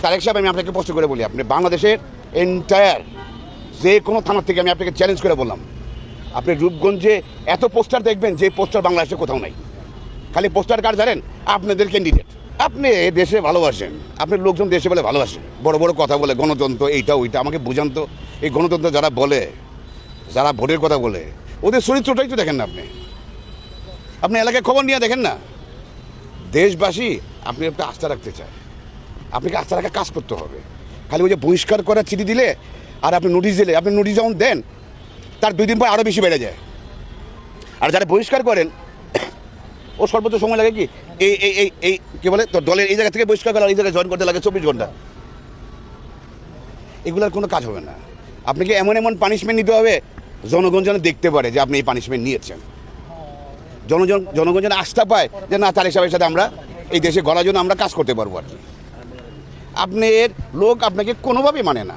তারেক সাহেব, আমি আপনাকে প্রশ্ন করে বলি, আপনি বাংলাদেশের এন্টায়ার যে কোনো থানার থেকে আমি আপনাকে চ্যালেঞ্জ করে বললাম, আপনি রূপগঞ্জে এত পোস্টার দেখবেন যে পোস্টার বাংলাদেশে কোথাও নাই। খালি পোস্টার কার্ড জানেন আপনাদের ক্যান্ডিডেট। আপনি দেশে ভালোবাসেন, আপনার লোকজন দেশে বলে ভালোবাসেন, বড় বড় কথা বলে গণতন্ত্র এইটা ওইটা। আমাকে বুঝান তো, এই গণতন্ত্র যারা বলে, যারা ভোটের কথা বলে, ওদের চরিত্রটাই তো দেখেন না আপনি। আপনি এলাকায় খবর নিয়ে দেখেন না। দেশবাসী আপনি একটা আস্থা রাখতে চায়, আপনাকে আস্থা রাখা কাজ করতে হবে। খালি ওই যে বহিষ্কার করার চিঠি দিলে আর আপনি নোটিশ দিলে, আপনি নোটিশ যখন দেন তার 2 দিন পর আরও বেশি বেড়ে যায়। আর যারা বহিষ্কার করেন ও সর্বোচ্চ সময় লাগে কি এই এই এই এই কী বলে, তো দলের এই জায়গা থেকে বহিষ্কার করা, এই জায়গায় জয়েন করতে লাগে 24 ঘন্টা। এগুলোর কোনো কাজ হবে না। আপনাকে এমন এমন পানিশমেন্ট নিতে হবে জনগণ যেন দেখতে পারে যে আপনি এই পানিশমেন্ট নিয়েছেন। জনগণ যেন আস্থা পায় যে না, তারেক সাহেবের সাথে আমরা এই দেশে গড়ার জন্য আমরা কাজ করতে পারবো আর কি। আপনার লোক আপনাকে কোনোভাবেই মানে না।